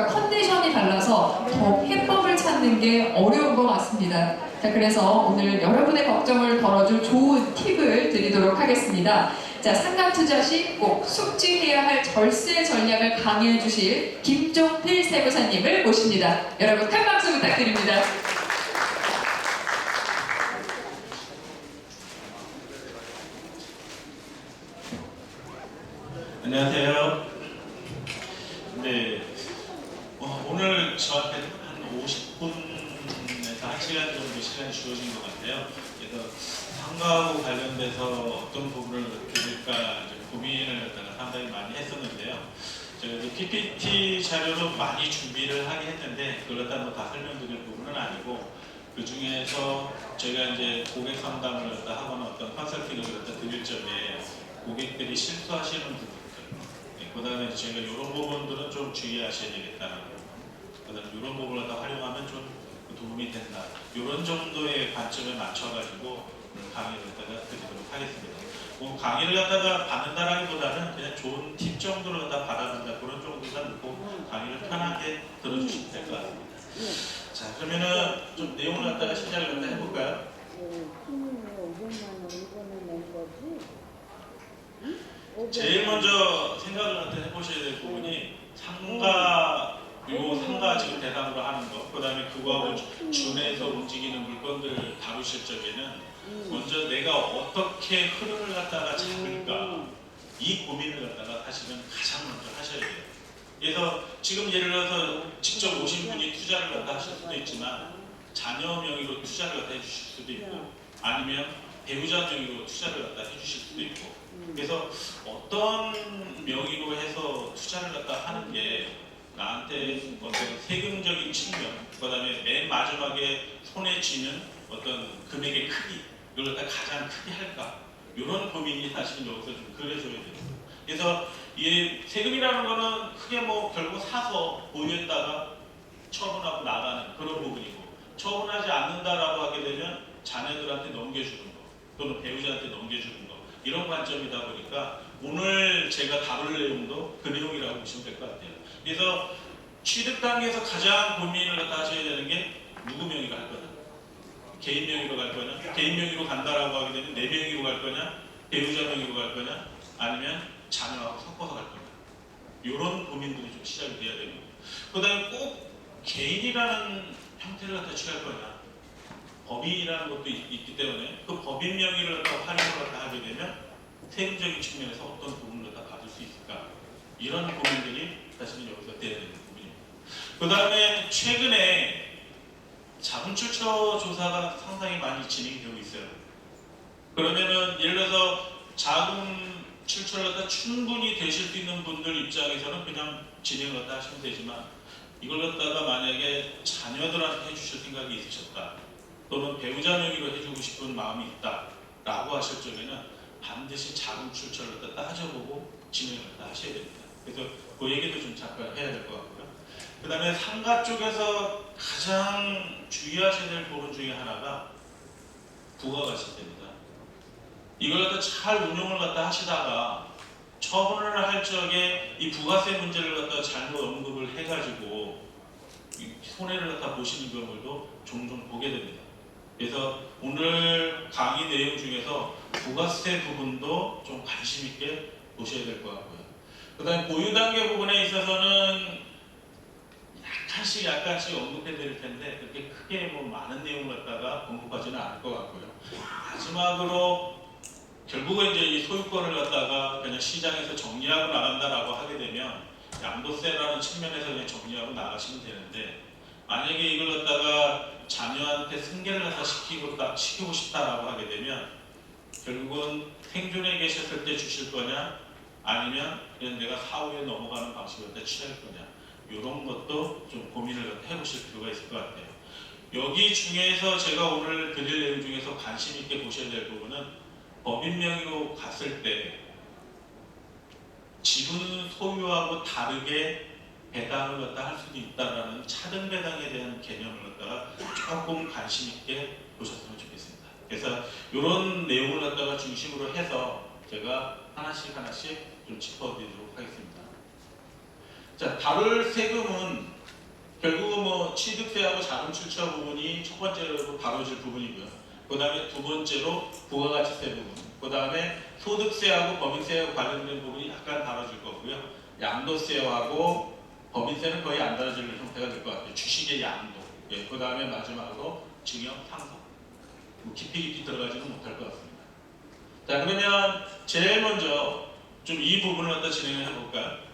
컨디션이 달라서 더 해법을 찾는 게 어려운 것 같습니다. 자, 그래서 오늘 여러분의 걱정을 덜어줄 좋은 팁을 드리도록 하겠습니다. 자, 상가투자 시 꼭 숙지해야 할 절세 전략을 강의해 주실 김종필 세무사님을 모십니다. 여러분 큰 박수 부탁드립니다. 안녕하세요. 네, 오늘 저한테 한 50분에서 1시간 정도 시간이 주어진 것 같아요. 그래서 상가하고 관련돼서 어떤 부분을 드릴까 고민을 상당히 많이 했었는데요. 제가 이제 PPT 자료로 많이 준비를 하긴 했는데 그걸 다 설명드릴 부분은 아니고 그 중에서 제가 이제 고객 상담을 하거나 어떤 컨설팅을 드릴 적에 고객들이 실수하시는 부분, 그 다음에 제가 이런 부분들은 좀 주의하셔야 되겠다는 거, 그 다음에 이런 부분을 활용하면 좀 도움이 된다, 이런 정도의 관점에 맞춰가지고 강의를 드리도록 하겠습니다. 뭐 강의를 받는다라기보다는 그냥 좋은 팁 정도를 받아간다, 그런 정도만 놓고 강의를 편하게 들어주시면 될 것 같습니다. 자, 그러면은 좀 내용을 시작을 해볼까요? 제일 먼저 생각을 해보셔야 될 부분이 상가 지금 대상으로 하는 것, 그 다음에 그거하고 준해서 움직이는 물건들을 다루실 적에는 먼저 내가 어떻게 흐름을 잡을까, 이 고민을 사실은 가장 먼저 하셔야 돼요. 그래서 지금 예를 들어서 직접 오신 분이 투자를 하실 수도 있지만 자녀 명의로 투자를 해주실 수도 있고 아니면 배우자 명의로 투자를 해주실 수도 있고, 그래서 어떤 명의로 해서 투자를 하는 게 나한테 어떤 세금적인 측면, 그 다음에 맨 마지막에 손에 쥐는 어떤 금액의 크기, 이걸 가장 크게 할까, 이런 고민이 사실 여기서 좀 그려줘야 돼요. 그래서 이 세금이라는 거는 크게 결국 사서 보유했다가 처분하고 나가는 그런 부분이고, 처분하지 않는다라고 하게 되면 자녀들한테 넘겨주는 거 또는 배우자한테 넘겨주는 거, 이런 관점이다 보니까 오늘 제가 다룰 내용도 그 내용이라고 보시면 될 것 같아요. 그래서 취득 단계에서 가장 고민을 하셔야 되는 게 누구 명의로 할 거냐, 개인 명의로 갈 거냐, 개인 명의로 간다라고 하게 되면 내 명의로 갈 거냐, 배우자 명의로 갈 거냐, 아니면 자녀하고 섞어서 갈 거냐, 이런 고민들이 좀 시작이 돼야 되고, 그 다음에 꼭 개인이라는 형태를 취할 거냐, 법인이라는 것도 있기 때문에 그 법인 명의를 활용을 하게 되면 세금적인 측면에서 어떤 부분을 받을 수 있을까, 이런 고민들이 사실은 여기서 돼야 되는 부분입니다. 그 다음에 최근에 자금 출처 조사가 상당히 많이 진행되고 있어요. 그러면은 예를 들어서 자금 출처를 충분히 되실 수 있는 분들 입장에서는 그냥 진행을 하시면 되지만, 이걸 만약에 자녀들한테 해주실 생각이 있으셨다, 또는 배우자 명의로 해주고 싶은 마음이 있다 라고 하실 적에는 반드시 자금 출처를 따져보고 진행을 하셔야 됩니다. 그래서 그 얘기도 좀 잠깐 해야 될 것 같고요. 그 다음에 상가 쪽에서 가장 주의하셔야 될 부분 중에 하나가 부가가치세입니다. 이걸 잘 운용을 하시다가 처분을 할 적에 이 부가세 문제를 잘못 언급을 해가지고 손해를 보시는 경우도 종종 보게 됩니다. 그래서 오늘 강의 내용 중에서 부가세 부분도 좀 관심 있게 보셔야 될 것 같고요. 그 다음에 보유 단계 부분에 있어서는 약간씩 언급해 드릴 텐데 그렇게 크게 많은 내용을 언급하지는 않을 것 같고요. 마지막으로 결국은 이제 이 소유권을 그냥 시장에서 정리하고 나간다라고 하게 되면 양도세라는 측면에서 그냥 정리하고 나가시면 되는데, 만약에 이걸 자녀한테 승계를 시키고 싶다라고 하게 되면 결국은 생존해 계셨을 때 주실 거냐, 아니면 그냥 내가 사후에 넘어가는 방식으로 취할 거냐, 이런 것도 좀 고민을 해보실 필요가 있을 것 같아요. 여기 중에서 제가 오늘 드릴 내용 중에서 관심 있게 보셔야 될 부분은 법인 명의로 갔을 때 지분 소유하고 다르게 배당을 할 수도 있다라는 차등 배당에 대한 개념을 조금 관심 있게 보셨으면 좋겠습니다. 그래서 이런 내용을 중심으로 해서 제가 하나씩 좀 짚어드리도록 하겠습니다. 자, 다룰 세금은 결국은 뭐 취득세하고 자금 출처 부분이 첫 번째로 다뤄질 부분이고요. 그 다음에 두 번째로 부가가치세 부분, 그 다음에 소득세하고 법인세하고 관련된 부분이 약간 다뤄질 거고요. 양도세하고 법인세는 거의 안 다뤄질 형태가 될 것 같아요. 주식의 양도, 예, 그 다음에 마지막으로 증여, 상속. 뭐 깊이 들어가지는 못할 것 같습니다. 자, 그러면 제일 먼저 좀 이 부분을 갖다 진행을 해볼까요?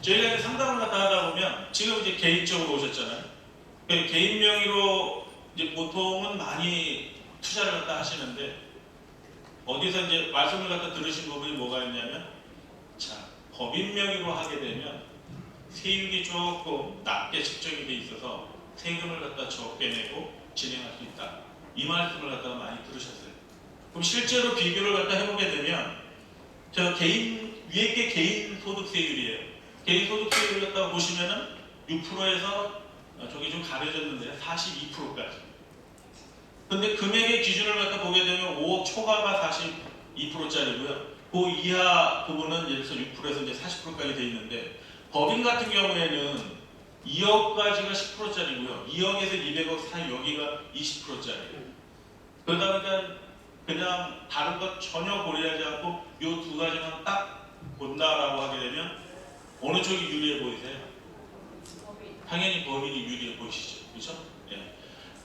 저희가 이제 상담을 갖다 하다 보면 지금 이제 개인적으로 오셨잖아요. 개인 명의로 이제 보통은 많이 투자를 갖다 하시는데 어디서 이제 말씀을 갖다 들으신 부분이 뭐가 있냐면, 자, 법인 명의로 하게 되면 세율이 조금 낮게 책정이 돼 있어서 세금을 갖다 적게 내고 진행할 수 있다. 이 말씀을 갖다가 많이 들으셨어요. 그럼 실제로 비교를 갖다 해보게 되면 저 개인 위에 게 개인 소득세율이에요. 개인 소득세율을 갖다가 보시면은 6%에서 저기 좀 가려졌는데 42%까지. 근데 금액의 기준을 갖다 보게 되면 5억 초과가 42%짜리고요. 그 이하 부분은 예를 들어서 6%에서 이제 40%까지 돼 있는데, 법인 같은 경우에는 2억까지가 10%짜리고요. 2억에서 200억 사이 여기가 20%짜리. 그러다 보니까 그냥 다른 것 전혀 고려하지 않고 이 두 가지만 딱 본다라고 하게 되면 어느 쪽이 유리해 보이세요? 당연히 법인이 유리해 보이시죠. 그렇죠? 예.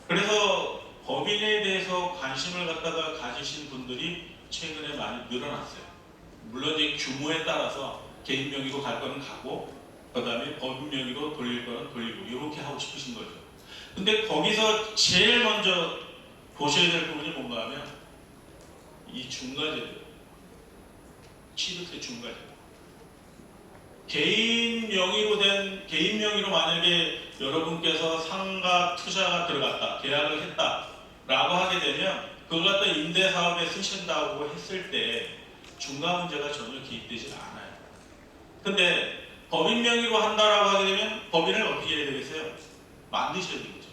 그래서 법인에 대해서 관심을 갖다가 가지신 분들이 최근에 많이 늘어났어요. 물론 이제 규모에 따라서 개인 명의로 갈 거는 가고, 그 다음에 법인 명의로 돌릴 거는 돌리고, 이렇게 하고 싶으신 거죠. 근데 거기서 제일 먼저 보셔야 될 부분이 뭔가 하면 이 중과제도예요. 취득세 중과제도. 개인 명의로 만약에 여러분께서 상가 투자가 들어갔다, 계약을 했다라고 하게 되면 그걸 갖다 임대사업에 쓰신다고 했을 때 중과 문제가 전혀 개입되지 않아요. 근데 법인 명의로 한다라고 하게 되면 법인을 어떻게 해야 되겠어요? 만드셔야 되겠죠.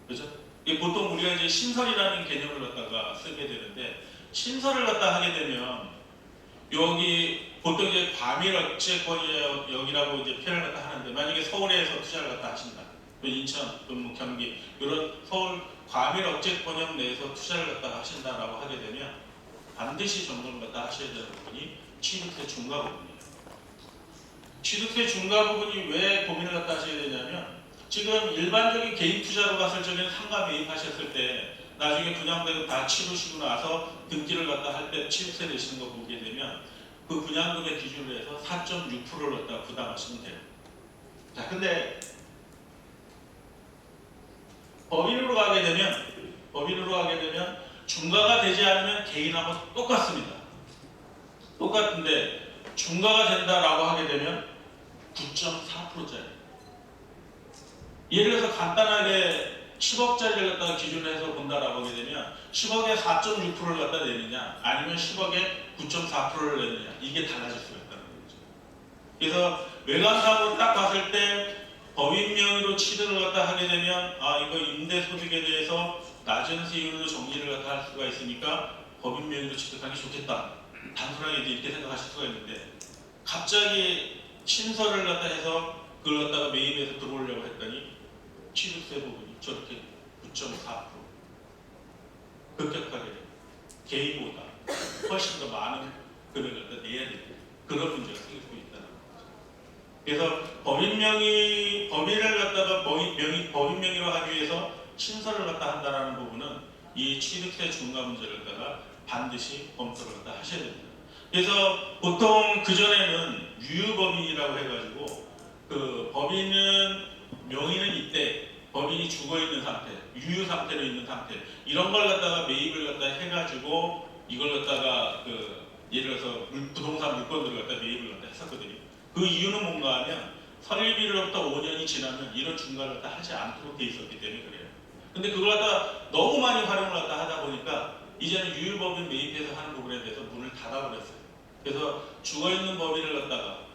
그렇죠? 이게 보통 우리가 이제 신설이라는 개념을 갖다가 쓰게 되는데, 신설을 갖다 하게 되면 여기 보통 이제 과밀억제권이라고 이제 표현을 갖다 하는데, 만약에 서울에서 투자를 갖다 하신다, 인천 또는 뭐 경기 이런 서울 과밀억제권역 내에서 투자를 갖다 하신다라고 하게 되면 반드시 점검을 갖다 하셔야 되는 부분이 취득세 중과 부분이에요. 취득세 중과 부분이 왜 고민을 갖다 하셔야 되냐면, 지금 일반적인 개인 투자로 갔을 적에는 상가 매입하셨을 때 나중에 분양대금 다 치르시고 나서 등기를 갖다 할 때 취득세 내시는 거 보게 되면 그 분양금의 기준으로 해서 4.6%를 갖다 부담하시면 돼요. 자, 근데 법인으로 가게 되면 중과가 되지 않으면 개인하고 똑같습니다. 똑같은데 중과가 된다라고 하게 되면 9.4%짜리. 예를 들어서 간단하게 10억짜리를 갖다가 기준으로 해서 본다라고 하게 되면 10억에 4.6%를 갖다 내느냐, 아니면 10억에 9.4%를 내느냐, 이게 달라질 수가 있다는 거죠. 그래서 외관상으로 딱 봤을 때 법인 명의로 취득을 갖다 하게 되면 이거 임대소득에 대해서 낮은 세율로 정리를 갖다 할 수가 있으니까 법인 명의로 취득하는 게 좋겠다. 단순하게 이렇게 생각하실 수가 있는데, 갑자기 신설을 갖다 해서 그걸 갖다가 매입해서 들어오려고 했더니 취득세 부분이 저렇게 9.4% 급격하게 개인보다 훨씬 더 많은 금액을 갖다 내야 되는 그런 문제가 생길 수 있다는 거죠. 그래서 법인을 갖다가 법인 명의로 하기 위해서 신설을 갖다 한다라는 부분은 이 취득세 중과 문제를 갖다가 반드시 검토를 갖다 하셔야 됩니다. 그래서 보통 그전에는 유유법인이라고 해가지고 그 법인은 명의는 이때 법인이 죽어있는 상태, 유유 상태로 있는 상태, 이런 걸 갖다가 매입을 갖다 해가지고 이걸 갖다가 예를 들어서 부동산 물건들을 갖다 매입을 갖다 했었거든요. 그 이유는 뭔가 하면 설립일로부터 5년이 지나면 이런 중과를 갖다 하지 않도록 돼 있었기 때문에 그래요. 근데 그걸 갖다 너무 많이 활용을 갖다 하다 보니까 이제는 유유법인 매입해서 하는 부분에 대해서 문을 닫아버렸어요. 그래서 죽어있는 법인을 갖다가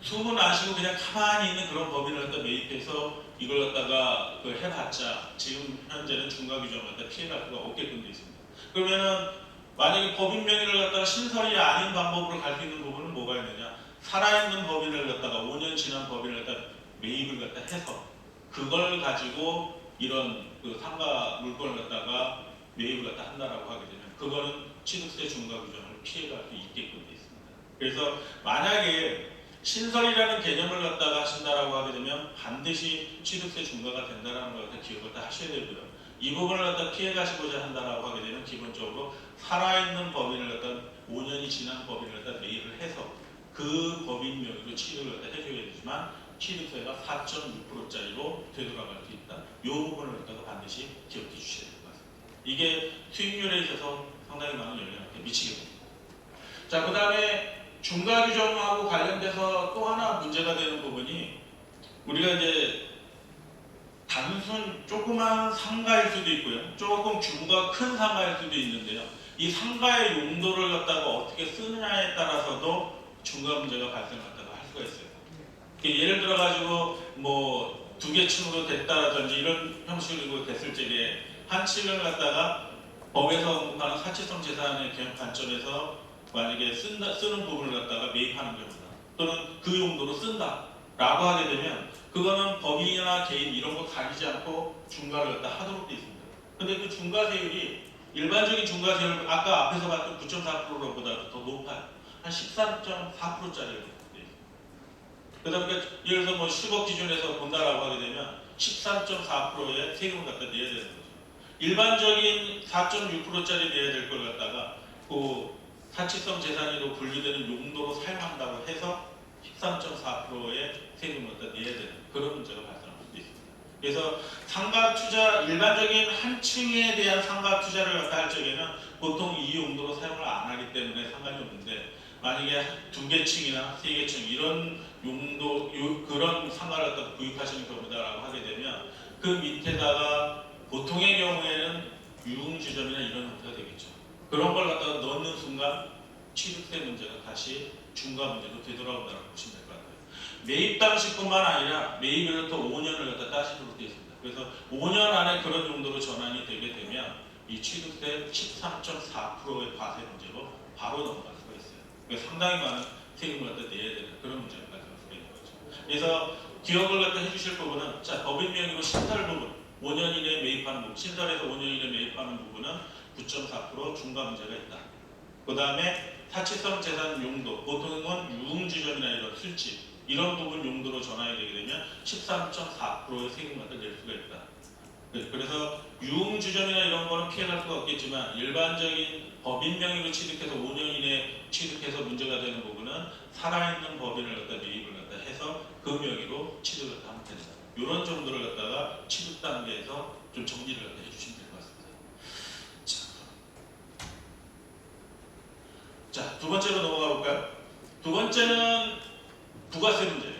수분 안 쉬고 그냥 가만히 있는 그런 법인을 갖다 매입해서 이걸 갖다가 해봤자 지금 현재는 중과 규정을 갖다 피해갈 수가 없게끔 되어 있습니다. 그러면은 만약에 법인 명의를 갖다가 신설이 아닌 방법으로 갈 수 있는 부분은 뭐가 있느냐? 살아있는 법인을 갖다가 5년 지난 법인을 갖다 매입을 갖다 해서 그걸 가지고 이런 그 상가 물건을 갖다가 매입을 갖다 한다라고 하게 되면 그거는 취득세 중과 규정을 피해갈 수 있게끔 되어 있습니다. 그래서 만약에 신설이라는 개념을 갖다가 하신다라고 하게 되면 반드시 취득세 중과가 된다라는 걸 갖다 기억을 다 하셔야 되고요. 이 부분을 갖다 피해 가시고자 한다라고 하게 되면 기본적으로 살아있는 법인을 갖다 5년이 지난 법인을 갖다 매입을 해서 그 법인 명의로 취득을 갖다 해줘야 되지만 취득세가 4.6%짜리로 되돌아갈 수 있다. 이 부분을 갖다가 반드시 기억해 주셔야 될 것 같습니다. 이게 수익률에 있어서 상당히 많은 영향을 미치게 됩니다. 자, 그 다음에 중과 규정하고 관련돼서 또 하나 문제가 되는 부분이 우리가 이제 단순 조그만 상가일 수도 있고요. 조금 규모가 큰 상가일 수도 있는데요. 이 상가의 용도를 갖다가 어떻게 쓰느냐에 따라서도 중과 문제가 발생한다고 할 수가 있어요. 예를 들어 가지고 뭐 두 개 층으로 됐다라든지 이런 형식으로 됐을 적에 한 층을 갖다가 법에서 언급하는 사치성 재산의 관점에서 만약에 쓰는 부분을 갖다가 매입하는 경우다. 또는 그 용도로 쓴다라고 하게 되면 그거는 법인이나 개인 이런 거 가리지 않고 중과를 갖다 하도록 되어 있습니다. 근데 그 중과세율이 일반적인 중과세율 아까 앞에서 봤던 9.4%보다 더 높아요. 한 13.4%짜리로 그러다 보니까 예를 들어서 뭐 10억 기준에서 본다라고 하게 되면 13.4%의 세금을 갖다 내야 되는 거죠. 일반적인 4.6%짜리 내야 될 걸 갖다가 그 사치성 재산으로 분류되는 용도로 사용한다고 해서 13.4%의 세금을 갖다 내야 되는 그런 문제가 발생할 수도 있습니다. 그래서 상가 투자, 일반적인 한 층에 대한 상가 투자를 갖다 할 적에는 보통 이 용도로 사용을 안 하기 때문에 상관이 없는데 만약에 두 개 층이나 세 개 층 이런 용도 그런 상가를 갖다 구입하시는 겁니다라고 하게 되면 그 밑에다가 보통의 경우에는 유흥주점이나 이런 형태가 되겠죠. 그런 걸 갖다가 넣는 순간 취득세 문제가 다시 중과 문제로 되돌아온다고 보시면 될 것 같아요. 매입 당시뿐만 아니라 매입으로부터 5년을 갖다 따지도록 되어 있습니다. 그래서 5년 안에 그런 용도로 전환이 되게 되면 이 취득세 13.4%의 과세 문제로 바로 넘어갈 수가 있어요. 그래서 상당히 많은 세금을 갖다 내야 되는 그런 문제가 발생할 수가 있는 거죠. 그래서 기억을 갖다 해주실 부분은 자 법인 명의로 신설 부분 5년 이내에 매입하는 부분 신설에서 5년 이내에 매입하는 부분은 9.4% 중과 문제가 있다. 그 다음에 사치성 재산 용도 보통은 유흥주점이나 이런 술집 이런 부분 용도로 전환이 되게 되면 13.4%의 세금을 갖다 낼 수가 있다. 그래서 유흥주점이나 이런 거는 피해갈 수가 없겠지만 일반적인 법인 명의로 취득해서 5년 이내에 취득해서 문제가 되는 부분은 살아있는 법인을 갖다 매입을 갖다 해서 그 명의로 취득을 갖다 하면 된다. 이런 정도를 갖다가 취득 단계에서 좀 정리를 갖다 해주시면 될 것 같습니다. 자, 두 번째로 넘어가 볼까요? 두 번째는 부가세 문제예요.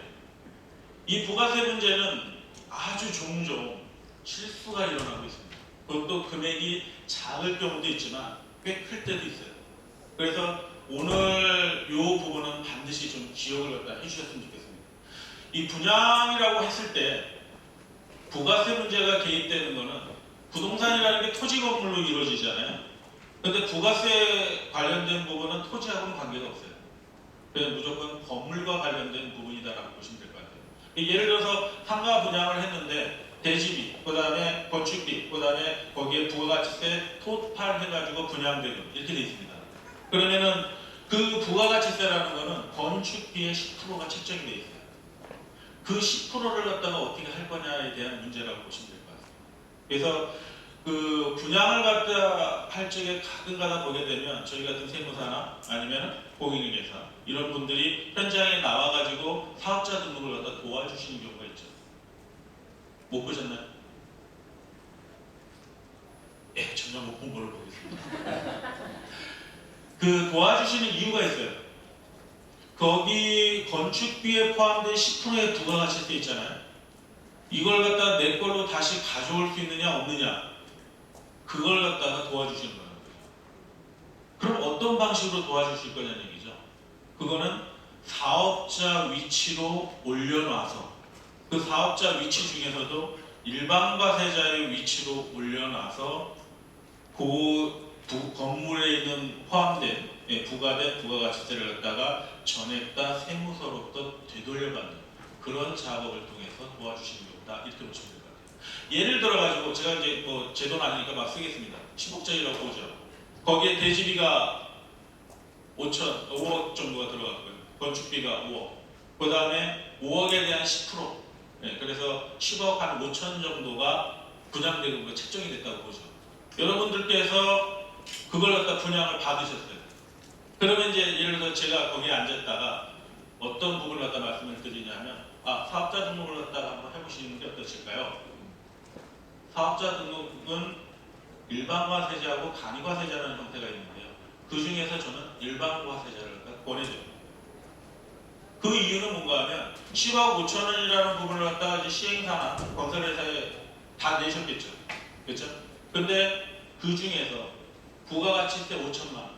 이 부가세 문제는 아주 종종 실수가 일어나고 있습니다. 그것도 금액이 작을 경우도 있지만 꽤 클 때도 있어요. 그래서 오늘 이 부분은 반드시 좀 기억을 갖다 해주셨으면 좋겠습니다. 이 분양이라고 했을 때 부가세 문제가 개입되는 것은 부동산이라는 게 토지 건물로 이루어지잖아요. 그런데 부가세 관련된 부분은 토지하고는 관계가 없어요. 그래서 무조건 건물과 관련된 부분이다라고 보시면 될 것 같아요. 예를 들어서 상가 분양을 했는데 대지비, 그 다음에 건축비, 그 다음에 거기에 부가가치세 토탈해가지고 분양대금 이렇게 되어 있습니다. 그러면은 그 부가가치세라는 거는 건축비의 10%가 책정이 되어 있어요. 그 10%를 갖다가 어떻게 할 거냐에 대한 문제라고 보시면 될 것 같습니다. 그래서 그 분양을 갖다 할 적에 가끔가다 보게 되면 저희 같은 세무사나 아니면 공인중개사 이런 분들이 현장에 나와가지고 사업자 등록을 갖다 도와주시는 경우가 있죠. 못 보셨나요? 예, 전혀 못 본 걸로 보겠습니다. 그 도와주시는 이유가 있어요. 거기 건축비에 포함된 10%의 부가가치세 있잖아요. 이걸 갖다 내 걸로 다시 가져올 수 있느냐 없느냐 그걸 갖다가 도와주시는 거예요. 그럼 어떤 방식으로 도와주실 거냐는 얘기죠. 그거는 사업자 위치로 올려놔서 그 사업자 위치 중에서도 일반과세자의 위치로 올려놔서 그 건물에 있는 포함된 부과된 부가가치세를 갖다가 전액 다 세무서로부터 되돌려받는 그런 작업을 통해서 도와주시는 거다, 이렇게 보시면 될 것 같아요. 예를 들어가지고 제가 이제 뭐 제 돈 아니니까 막 쓰겠습니다. 10억짜리라고 보죠. 거기에 대지비가 5억 정도가 들어갔고요. 건축비가 5억. 그 다음에 5억에 대한 10%. 그래서 10억 한 5천 정도가 분양대금으로 책정이 됐다고 보죠. 여러분들께서 그걸 갖다 분양을 받으셨어요. 그러면 이제 예를 들어 제가 거기에 앉았다가 어떤 부분을 갖다 말씀을 드리냐면, 사업자 등록을 갖다가 한번 해보시는 게 어떠실까요? 사업자 등록은 일반과세자하고 간이과세자라는 형태가 있는데요. 그 중에서 저는 일반과세자를 갖다 권해줘요. 그 이유는 뭔가 하면 10억 5천 원이라는 부분을 갖다가 이제 시행사나 건설회사에 다 내셨겠죠. 그렇죠? 근데 그 중에서 부가가치세 5천만 원,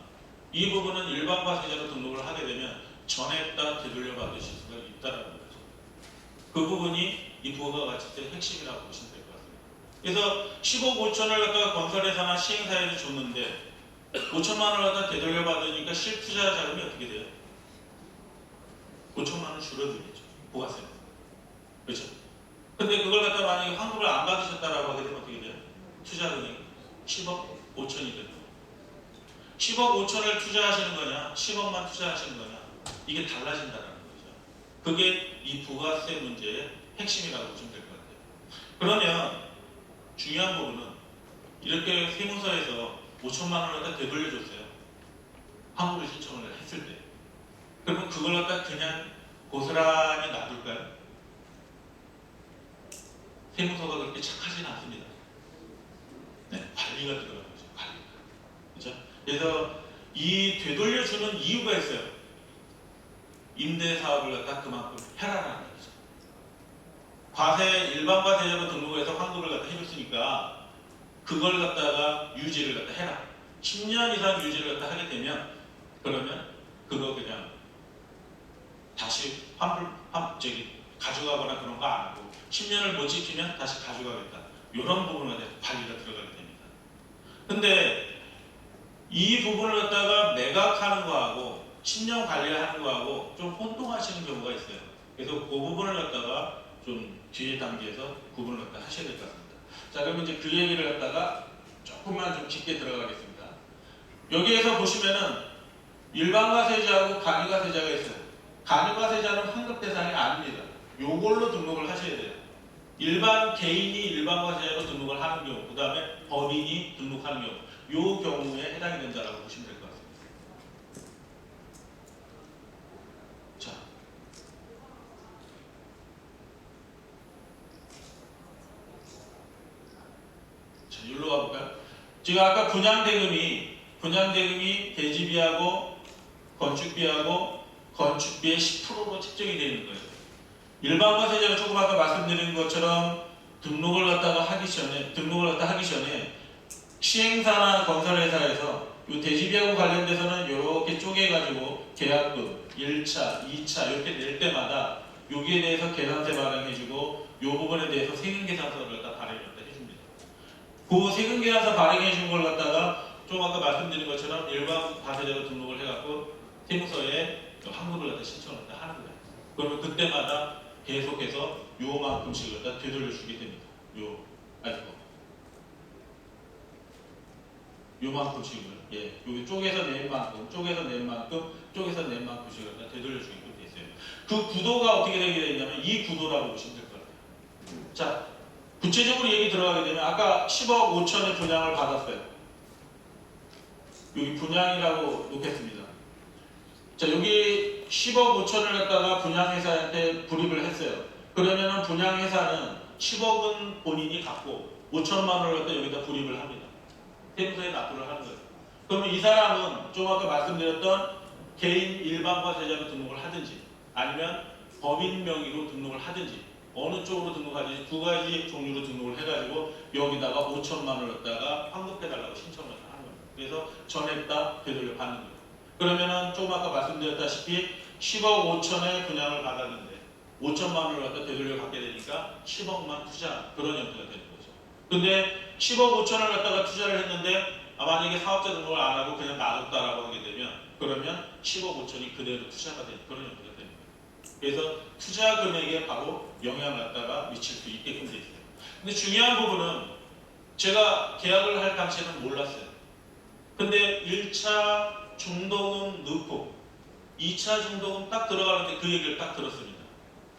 이 부분은 일반과세자로 등록을 하게 되면 전액 다 되돌려 받으실 수가 있다는 거죠. 그 부분이 이 부가가치세의 핵심이라고 보시면 될 것 같습니다. 그래서 10억 5천을 갖다가 건설회사나 시행사에 줬는데 5천만 원을 갖다 되돌려 받으니까 실투자 자금이 어떻게 돼요? 5천만 원 줄어들겠죠. 부가세. 그렇죠? 근데 그걸 갖다 만약에 환급을 안 받으셨다라고 하게 되면 어떻게 돼요? 투자금이 10억 5천이 되는 거예요. 10억 5천을 투자하시는 거냐, 10억만 투자하시는 거냐, 이게 달라진다는 거죠. 그게 이 부가세 문제의 핵심이라고 보시면 될 것 같아요. 그러면 중요한 부분은 이렇게 세무서에서 5천만 원을 갖다 되돌려줬어요. 환급을 신청을 했을 때. 그러면 그걸 갖다 그냥 고스란히 놔둘까요? 세무서가 그렇게 착하지는 않습니다. 관리가 들어가는 거죠. 관리가. 그렇죠? 그래서 이 되돌려주는 이유가 있어요. 임대사업을 갖다 그만큼 해라라는 거죠. 일반 과세자로 등록해서 환급을 갖다 해줬으니까 그걸 갖다가 유지를 갖다 해라. 10년 이상 유지를 갖다 하게 되면 그러면 그거 그냥 다시 가져가거나 그런 거 안 하고 10년을 못 지키면 다시 가져가겠다. 이런 부분에 대해서 관리가 들어가게 됩니다. 근데 이 부분을 갖다가 매각하는 거하고 10년 관리하는 거하고 좀 혼동하시는 경우가 있어요. 그래서 그 부분을 갖다가 좀 뒤에 단계에서 구분을 갖다 하셔야 될 것 같습니다. 자, 그러면 이제 그 얘기를 갖다가 조금만 좀 깊게 들어가겠습니다. 여기에서 보시면은 일반과세자하고 간이과세자가 있어요. 간이과세자는 환급 대상이 아닙니다. 요걸로 등록을 하셔야 돼요. 일반 개인이 일반과세자로 등록을 하는 경우, 그 다음에 법인이 등록하는 경우, 요 경우에 해당이 된다라고 보시면 될 것 같습니다. 자, 여기로 가볼까요? 제가 아까 분양대금이 대지비하고 건축비의 10%로 책정이 되어 있는 거예요. 일반과세자는 조금 아까 말씀드린 것처럼 등록을 갖다 하기 전에 시행사나 건설회사에서 이 대지비하고 관련돼서는 이렇게 쪼개가지고 계약금 1차, 2차 이렇게 낼 때마다 여기에 대해서 계산세 발행해주고 이 부분에 대해서 세금계산서를 갖다 발행해줍니다. 그 세금계산서 발행해준 걸 갖다가 좀 아까 말씀드린 것처럼 일반 과세자로 등록을 해갖고 세무서에 환급을 갖다 신청을 갖다 하는 거예요. 그러면 그때마다 계속해서 요만큼씩을 갖다 되돌려주게 됩니다. 요만큼씩을, 여기 쪼개서 낸 만큼, 쪼개서 낸 만큼씩을 갖다 되돌려주게 돼 있어요. 그 구도가 어떻게 되게 되냐면 이 구도라고 보시면 될 것 같아요. 자, 구체적으로 얘기 들어가게 되면 아까 10억 5천의 분양을 받았어요. 여기 분양이라고 놓겠습니다. 자, 여기 10억 5천을 갖다가 분양회사한테 불입을 했어요. 그러면은 분양회사는 10억은 본인이 갖고 5천만 원을 갖다 여기다 불입을 합니다. 세무서에 납부를 하는 거예요. 그러면 이 사람은 좀 아까 말씀드렸던 개인 일반과세자로 등록을 하든지 아니면 법인 명의로 등록을 하든지 어느 쪽으로 등록하든지 두 가지 종류로 등록을 해가지고 여기다가 5천만 원을 갖다가 환급해달라고 신청을 하는 거예요. 그래서 전액 다 되돌려 받는 거예요. 그러면은 조금 아까 말씀드렸다시피 10억 5천의 분양을 받았는데 5천만 원을 갖다 되돌려 받게 되니까 10억만 투자 그런 형태가 되는 거죠. 근데 10억 5천을 갖다가 투자를 했는데 만약에 사업자 등록을 안 하고 그냥 놔뒀다라고 하게 되면 그러면 10억 5천이 그대로 투자가 되는 그런 형태가 됩니다. 그래서 투자 금액에 바로 영향을 갖다가 미칠 수 있게끔 되어 있어요. 근데 중요한 부분은 제가 계약을 할 당시에는 몰랐어요. 근데 1차 중도금 넣고 2차 중도금 딱 들어가는데 그 얘기를 딱 들었습니다.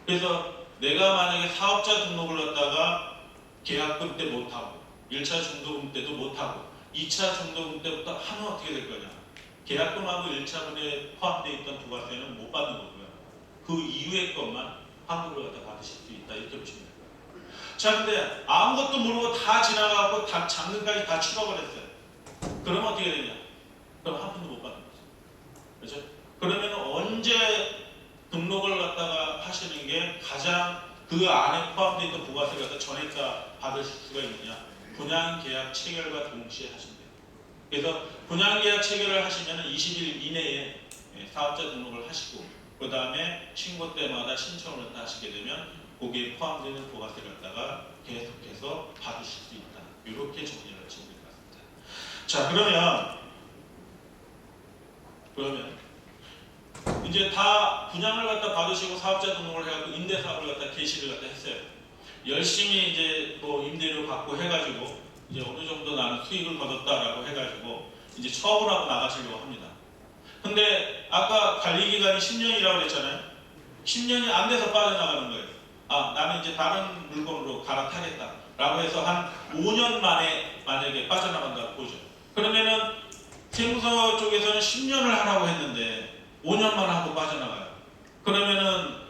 그래서 내가 만약에 사업자 등록을 갖다가 계약금 때 못하고 1차 중도금 때도 못하고 2차 중도금 때부터 하면 어떻게 될 거냐. 계약금하고 1차분에 포함되어 있던 부가세는 못 받는 거고요. 그 이후의 것만 환급을 갖다 받으실 수 있다. 이렇게 보시면 됩니다. 자, 근데 아무것도 모르고 다 지나가고 다 잔금까지 다 추가를 했어요. 그러면 어떻게 되냐? 그럼 한 푼도 못 받는 거죠. 그렇죠? 그러면 언제 등록을 갖다가 하시는 게 가장 그 안에 포함되어 있는 부가세를 갖다 전액 다 받으실 수가 있느냐? 분양계약 체결과 동시에 하시면 돼요. 그래서 분양계약 체결을 하시면 20일 이내에 사업자 등록을 하시고 그 다음에 신고 때마다 신청을 갖다 하시게 되면 거기에 포함되는 부가세를 갖다가 계속해서 받으실 수 있다. 이렇게 정리를 하시면 될 것 같습니다. 자, 그러면 이제 다 분양을 갖다 받으시고 사업자 등록을 해갖고 임대사업을 갖다 개시를 갖다 했어요. 열심히 이제 뭐 임대료 받고 해가지고 이제 어느 정도 나는 수익을 거뒀다라고 해가지고 이제 처분을 하고 나가시려고 합니다. 근데 아까 관리기간이 10년이라고 그랬잖아요. 10년이 안 돼서 빠져나가는 거예요. 아, 나는 이제 다른 물건으로 갈아타겠다 라고 해서 한 5년 만에 만약에 빠져나간다고 보죠. 그러면은 세무서 쪽에서는 10년을 하라고 했는데 5년만 하고 빠져나가요. 그러면은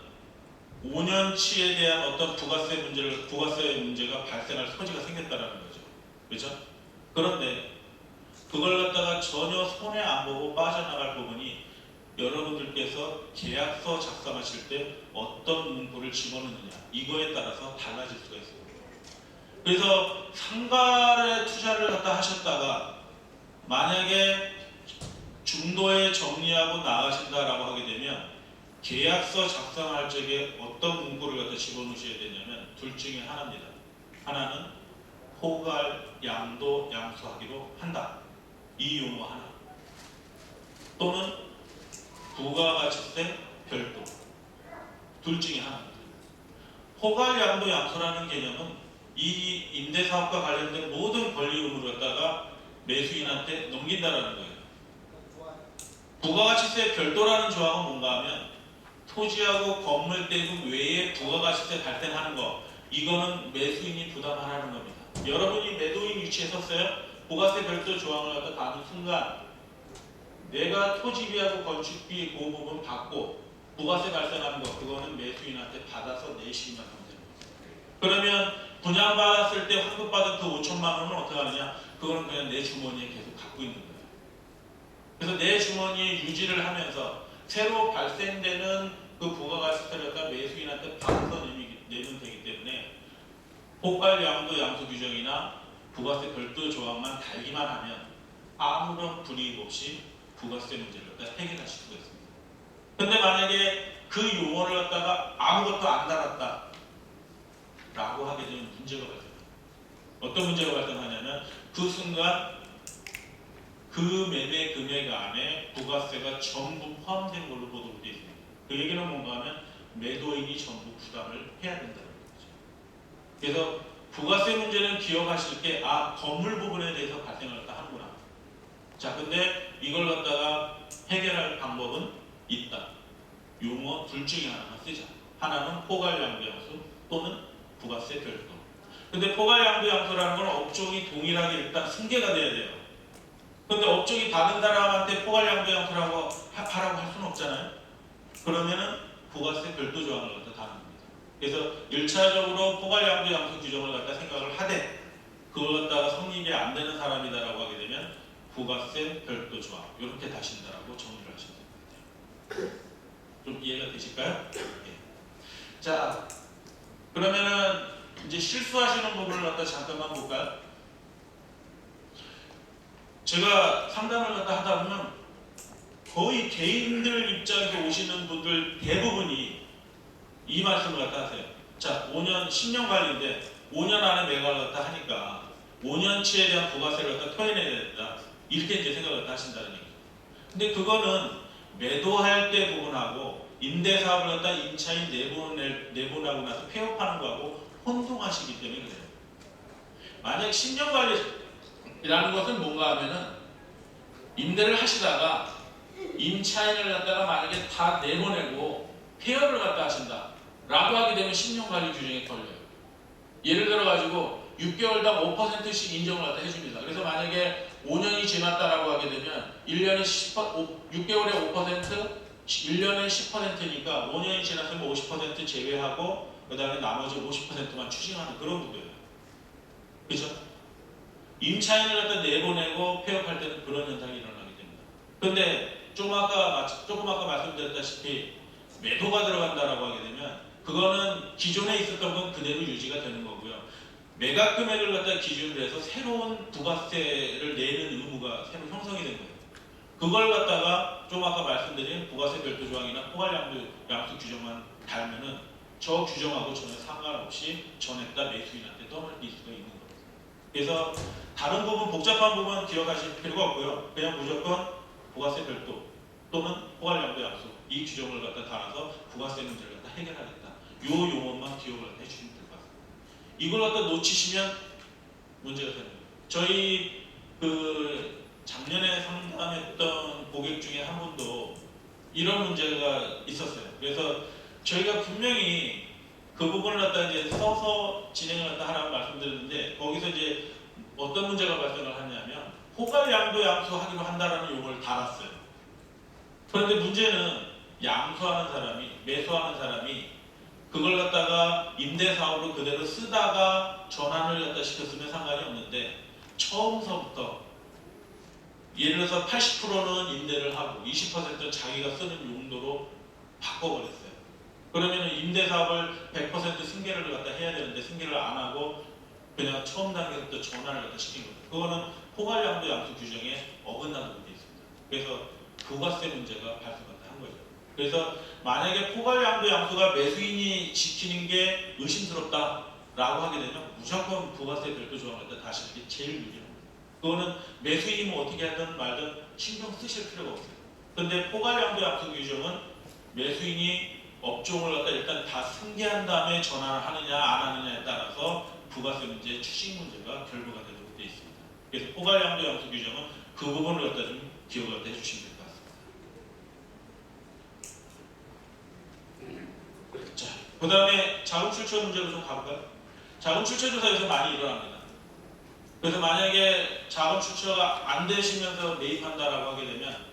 5년치에 대한 어떤 부가세 문제가 발생할 소지가 생겼다라는 거죠. 그렇죠? 그런데 그걸 갖다가 전혀 손해 안 보고 빠져나갈 부분이 여러분들께서 계약서 작성하실 때 어떤 문구를 집어넣느냐 이거에 따라서 달라질 수가 있습니다. 그래서 상가에 투자를 갖다 하셨다가 만약에 중도에 정리하고 나가신다라고 하게 되면 계약서 작성할 적에 어떤 문구를 갖다 집어넣으셔야 되냐면 둘 중에 하나입니다. 하나는 포괄, 양도, 양수하기로 한다. 이 용어 하나. 또는 부가가치세 별도. 둘 중에 하나입니다. 포괄, 양도, 양수라는 개념은 이 임대사업과 관련된 모든 권리 의무를 갖다가 매수인한테 넘긴다라는 거예요. 부가가치세 별도라는 조항은 뭔가 하면 토지하고 건물 대금 외에 부가가치세 발생하는 거 이거는 매수인이 부담하라는 겁니다. 여러분이 매도인 위치에 섰어요. 부가세 별도 조항을 갖다 다는 순간 내가 토지비하고 건축비 그 부분 받고 부가세 발생하는 거 그거는 매수인한테 받아서 내시기만 하면 됩니다. 그러면 분양받았을 때 환급받은 그 5천만 원은 어떻게 하느냐? 그거는 그냥 내 주머니에 계속 갖고 있는 거예요. 그래서 내 주머니에 유지를 하면서 새로 발생되는 그 부가가치세를 갖다 매수인한테 받아서 내면 되기 때문에 포괄 양도 양수 규정이나 부가세 별도 조항만 달기만 하면 아무런 불이익 없이 부가세 문제를 갖다 해결하실 수가 있습니다. 근데 만약에 그 용어를 갖다가 아무것도 안 달았다 라고 하게 되면 문제가 발생합니다. 어떤 문제가 발생하냐면 그 순간 그 매매 금액 안에 부가세가 전부 포함된 걸로 보도록 되어 있습니다. 그 얘기는 뭔가 하면 매도인이 전부 부담을 해야 된다는 거죠. 그래서 부가세 문제는 기억하실 게 건물 부분에 대해서 발생을 하는구나. 자, 근데 이걸 갖다가 해결할 방법은 있다. 용어 둘 중에 하나만 쓰자. 하나는 포괄양도양수 또는 부가세 별도. 근데 포괄양도양수라는 건 업종이 동일하게 일단 승계가 돼야 돼요. 근데 업종이 다른 사람한테 포괄양도양수라고 하라고 할 수는 없잖아요. 그러면은 부가세 별도 조항을 갖다 다는 겁니다. 그래서 1차적으로 포괄양도양수 규정을 갖다 생각을 하되 그걸 갖다가 성립이 안 되는 사람이다라고 하게 되면 부가세 별도 조항 이렇게 다신다라고 정리를 하시면 됩니다. 좀 이해가 되실까요? 네. 자, 그러면은 이제 실수하시는 부분을 갖다 잠깐만 볼까요? 제가 상담을 갖다 하다 보면 거의 개인들 입장에서 오시는 분들 대부분이 이 말씀을 갖다 하세요. 자, 5년, 10년 관리인데 5년 안에 매각을 갖다 하니까 5년치에 대한 부가세를 갖다 토해내야 된다. 이렇게 이제 생각을 갖다 하신다는 얘기죠. 근데 그거는 매도할 때 부분하고 임대사업을 갖다 임차인 내보내고 나서 폐업하는 거하고 혼동하시기 때문에 그래요. 만약 10년 관리라는 것은 뭔가 하면은 임대를 하시다가 임차인을 갖다가 만약에 다 내보내고 폐업을 갖다 하신다 라고 하게 되면 10년 관리 규정에 걸려요. 예를 들어 가지고 6개월당 5%씩 인정을 갖다 해줍니다. 그래서 만약에 5년이 지났다라고 하게 되면 1년에 6개월에 5%, 1년에 10%니까 5년이 지났으면 50% 제외하고 그 다음에 나머지 50%만 추징하는 그런 구조예요. 그죠? 임차인을 갖다 내보내고 폐업할 때는 그런 현상이 일어나게 됩니다. 근데 조금 아까 말씀드렸다시피 매도가 들어간다라고 하게 되면 그거는 기존에 있었던 건 그대로 유지가 되는 거고요. 매각 금액을 갖다 기준으로 해서 새로운 부가세를 내는 의무가 새로 형성이 된 거예요. 그걸 갖다가 좀 아까 말씀드린 부가세 별도 조항이나 포괄양도 양수 규정만 달면은 저 규정하고 전혀 상관없이 전액 다 매수인한테 떠넘길 수가 있는 거예요. 그래서 다른 부분, 복잡한 부분 기억하실 필요가 없고요. 그냥 무조건 부가세 별도 또는 포괄양도 양수 이 규정을 갖다 달아서 부가세 문제를 갖다 해결하겠다. 요 용어만 기억을 해주시면 될 것 같습니다. 이걸 갖다 놓치시면 문제가 되는 거예요. 저희 작년에 상담했던 고객 중에 한 분도 이런 문제가 있었어요. 그래서 저희가 분명히 그 부분을 갖다 이제 써서 진행을 갖다 하라고 말씀드렸는데 거기서 이제 어떤 문제가 발생을 하냐면 포괄 양도 양수하기로 한다라는 용어를 달았어요. 그런데 문제는 양수하는 사람이 매수하는 사람이 그걸 갖다가 임대사업으로 그대로 쓰다가 전환을 갖다 시켰으면 상관이 없는데 처음서부터 예를 들어서 80%는 임대를 하고 20%는 자기가 쓰는 용도로 바꿔버렸어요. 그러면 임대사업을 100% 승계를 갖다 해야 되는데 승계를 안 하고 그냥 처음 단계부터 전환을 갖다 시킨 거예요. 그거는 포괄양도 양수 규정에 어긋나는 부분이 있습니다. 그래서 부가세 문제가 발생한다 한 거죠. 그래서 만약에 포괄양도 양수가 매수인이 지키는 게 의심스럽다라고 하게 되면 무조건 부가세 별도 조항을 갖다 다시 하는 게 제일 유리합니다. 그거는 매수인이 뭐 어떻게 하든 말든 신경 쓰실 필요가 없어요. 근데 포괄양도 양수 규정은 매수인이 업종을 갖다 일단 다 승계한 다음에 전환을 하느냐 안 하느냐에 따라서 부가세 문제, 추징 문제가 결부가 되도록 되어 있습니다. 그래서 포괄양도 양수 규정은 그 부분을 갖다 좀 기억을 갖다 해주시면 될 것 같습니다. 자, 그 다음에 자금 출처 문제로 좀 가볼까요? 자금 출처 조사에서 많이 일어납니다. 그래서 만약에 자금 출처가 안 되시면서 매입한다라고 하게 되면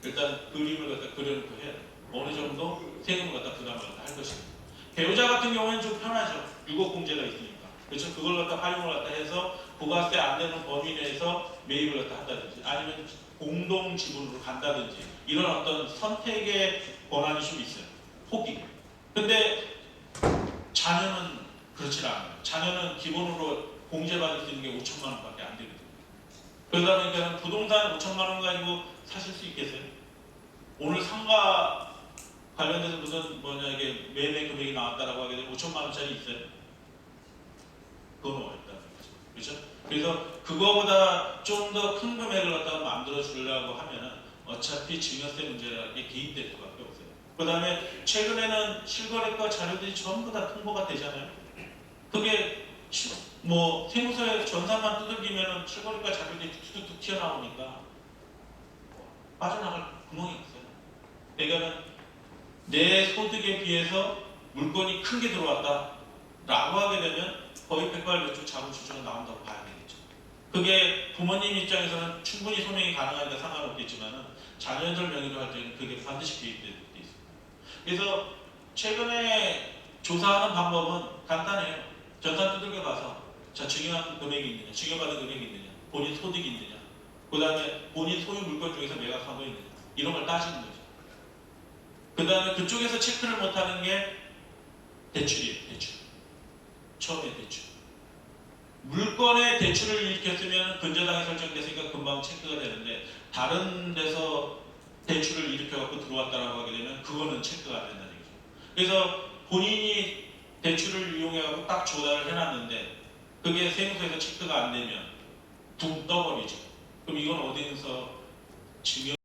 일단 그림을 갖다 그려놓고 해야 돼요. 어느 정도 세금을 갖다 부담을 갖다 할 것입니다. 배우자 같은 경우에는 좀 편하죠. 6억 공제가 있으니까. 그렇죠? 그걸 갖다 활용을 갖다 해서 부가세 안 되는 범위 내에서 매입을 갖다 한다든지 아니면 공동 지분으로 간다든지 이런 어떤 선택의 권한이 좀 있어요. 폭이. 근데 자녀는 그렇지 않아요. 자녀는 기본으로 공제받을 수 있는 게 5천만 원밖에 안 되거든요. 그러다 보니까 부동산 5천만 원 가지고 사실 수 있겠어요? 오늘 상가 관련돼서 무슨 이게 매매 금액이 나왔다라고 하게 되면 5천만 원짜리 있어요? 그건 어렵다는 거죠. 그렇죠? 그래서 그거보다 좀 더 큰 금액을 갖다가 만들어 주려고 하면은 어차피 증여세 문제라는 게 개입될 수밖에 없어요. 그 다음에 최근에는 실거래가 자료들이 전부 다 통보가 되잖아요. 그게 뭐 세무서에 전산만 두들기면은 실거래가 자료들이 툭툭툭 튀어나오니까 빠져나갈 구멍이 없어요. 그러니까는 내 소득에 비해서 물건이 큰 게 들어왔다 라고 하게 되면 거의 백발백중 자금 출처가 나온다고 봐야 되겠죠. 그게 부모님 입장에서는 충분히 소명이 가능하니까 상관없겠지만 자녀들 명의로 할 때는 그게 반드시 개입되어 있습니다. 그래서 최근에 조사하는 방법은 간단해요. 전산 두들겨 봐서 자, 증여한 금액이 있느냐, 증여받은 금액이 있느냐, 본인 소득이 있느냐, 그 다음에 본인 소유 물건 중에서 매각한 거 있느냐, 이런 걸 따지는 거죠. 그 다음에 그쪽에서 체크를 못하는 게 대출이에요. 대출. 처음에 대출. 물건의 대출을 일으켰으면 근저당이 설정됐으니까 금방 체크가 되는데 다른 데서 대출을 일으켜갖고 들어왔다라고 하게 되면 그거는 체크가 안 된다는 얘기죠. 그래서 본인이 대출을 이용해갖고 딱 조달을 해놨는데 그게 세무서에서 체크가 안 되면 붕 떠버리죠. 그럼 이건 어디서 증여